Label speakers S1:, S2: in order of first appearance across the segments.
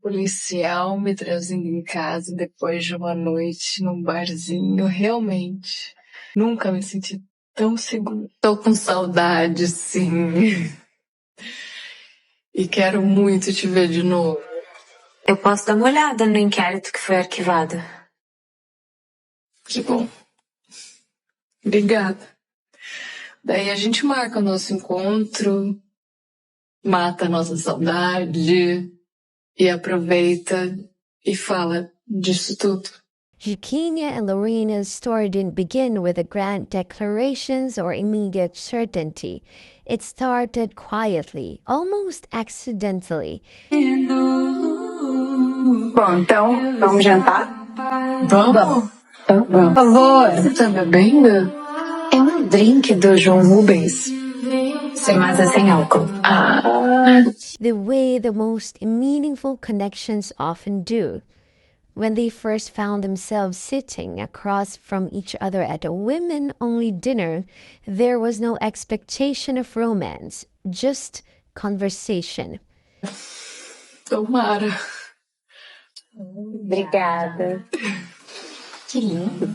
S1: policial me trazendo em casa depois de uma noite num barzinho. Realmente, nunca me senti tão segura. Tô com saudade, sim. E quero muito te ver de novo.
S2: Eu posso dar uma olhada no inquérito que foi arquivado.
S1: Que bom. Obrigada. Daí a gente marca o nosso encontro, mata a nossa saudade e aproveita e fala disso tudo.
S3: Juquinha and Lorena's story didn't begin with grand declarations or immediate certainty. It started quietly, almost accidentally.
S2: Bom, então, vamos jantar?
S1: Vamos?
S2: Vamos.
S1: Por favor. Você tá bebendo?
S2: É um drink do João Rubens. Sem massa, sem álcool.
S3: The way the most meaningful connections often do. When they first found themselves sitting across from each other at a women-only dinner, there was no expectation of romance, just conversation.
S1: Tomara.
S2: Obrigada. Que lindo.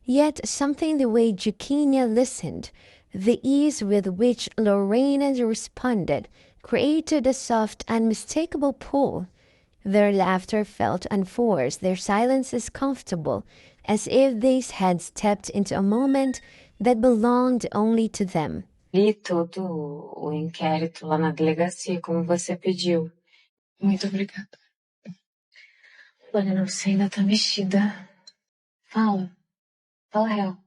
S3: Yet something the way Juquinha listened, the ease with which Lorena responded, created a soft, unmistakable pull. Their laughter felt unforced, their silences comfortable, as if they had stepped into a moment that belonged only to them.
S2: Li todo o inquérito lá na delegacia, como você pediu.
S1: Muito obrigada.
S2: Olha, não sei, ainda tá mexida. Fala a real.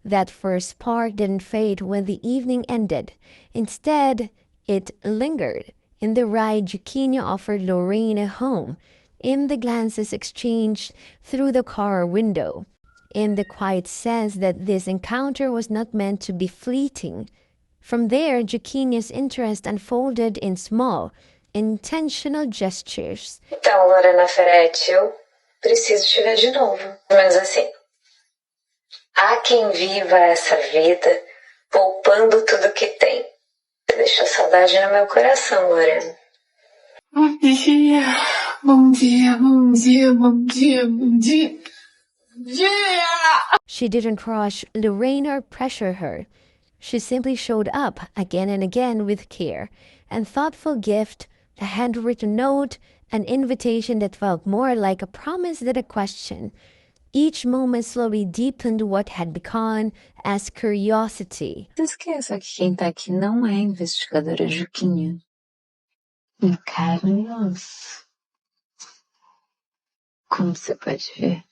S3: That first spark didn't fade when the evening ended. Instead, it lingered. In the ride Juquinha offered Lorena home, in the glances exchanged through the car window, in the quiet sense that this encounter was not meant to be fleeting. From there, Juquinha's interest unfolded in small, intentional gestures.
S2: Então, Lorena Ferretti, eu preciso te ver de novo. Mas assim, há quem viva essa vida poupando tudo que tem. Deixa saudade no meu coração, Lorena.
S1: Bom dia, bom dia, bom dia, bom dia, bom dia. Yeah!
S3: She didn't rush Lorena or pressure her. She simply showed up again and again with care, and thoughtful gift, a handwritten note, an invitation that felt more like a promise than a question. Each moment slowly deepened what had begun as curiosity.
S2: Não esqueça que quem tá aqui não é a investigadora Juquinha. E Carlos, como você pode ver.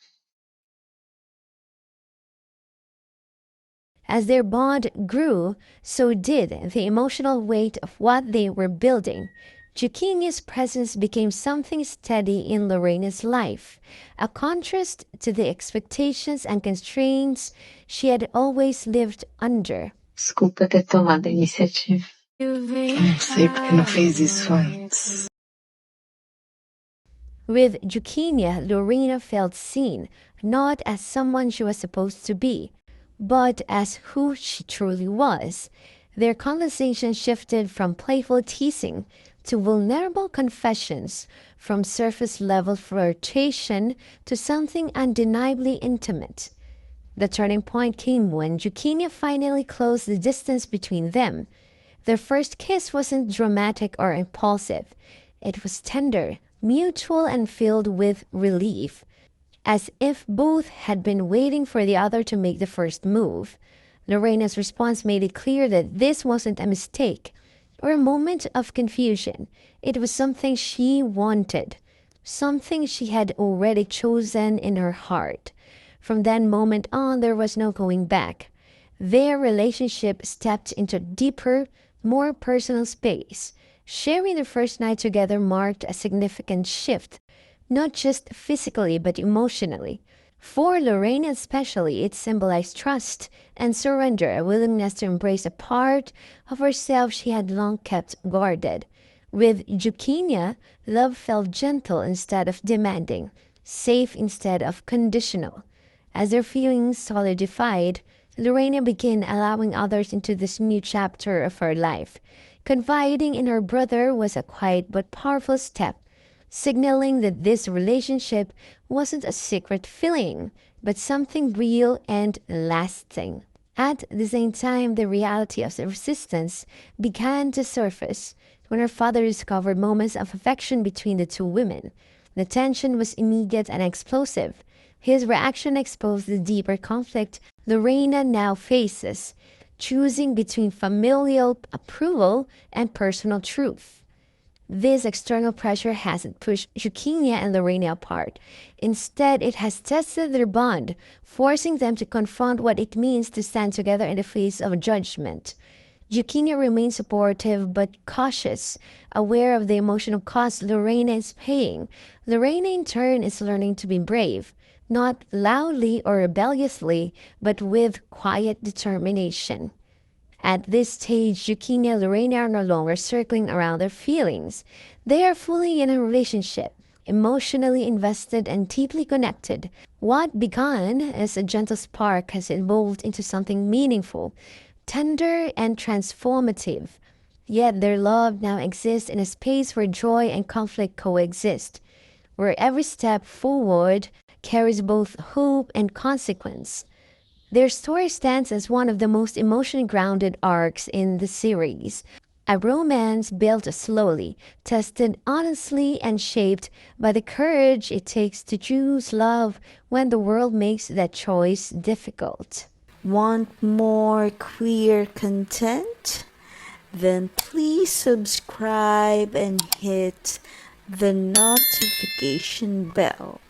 S3: As their bond grew, so did the emotional weight of what they were building. Juquinha's presence became something steady in Lorena's life, a contrast to the expectations and constraints she had always lived under.
S2: Desculpa ter tomado a iniciativa.
S1: Não sei porque não fez isso antes.
S3: With Juquinha, Lorena felt seen, not as someone she was supposed to be, but as who she truly was. Their conversation shifted from playful teasing to vulnerable confessions, from surface-level flirtation to something undeniably intimate. The turning point came when Juquinha finally closed the distance between them. Their first kiss wasn't dramatic or impulsive. It was tender, mutual, and filled with relief, as if both had been waiting for the other to make the first move. Lorena's response made it clear that this wasn't a mistake or a moment of confusion. It was something she wanted, something she had already chosen in her heart. From that moment on, there was no going back. Their relationship stepped into deeper, more personal space. Sharing the first night together marked a significant shift, not just physically but emotionally. For Lorena especially, it symbolized trust and surrender, a willingness to embrace a part of herself she had long kept guarded. With Juquinha, love felt gentle instead of demanding, safe instead of conditional. As their feelings solidified, Lorena began allowing others into this new chapter of her life. Confiding in her brother was a quiet but powerful step. signaling that this relationship wasn't a secret feeling, but something real and lasting. At the same time, the reality of the resistance began to surface when her father discovered moments of affection between the two women. The tension was immediate and explosive. His reaction exposed the deeper conflict Lorena now faces, choosing between familial approval and personal truth. This external pressure hasn't pushed Juquinha and Lorena apart. Instead, it has tested their bond, forcing them to confront what it means to stand together in the face of judgment. Juquinha remains supportive but cautious, aware of the emotional cost Lorena is paying. Lorena, in turn, is learning to be brave, not loudly or rebelliously, but with quiet determination. At this stage, Juquinha and Lorena are no longer circling around their feelings. They are fully in a relationship, emotionally invested and deeply connected. What began as a gentle spark has evolved into something meaningful, tender and transformative. Yet their love now exists in a space where joy and conflict coexist, where every step forward carries both hope and consequence. Their story stands as one of the most emotionally grounded arcs in the series. A romance built slowly, tested honestly, and shaped by the courage it takes to choose love when the world makes that choice difficult.
S4: Want more queer content? Then please subscribe and hit the notification bell.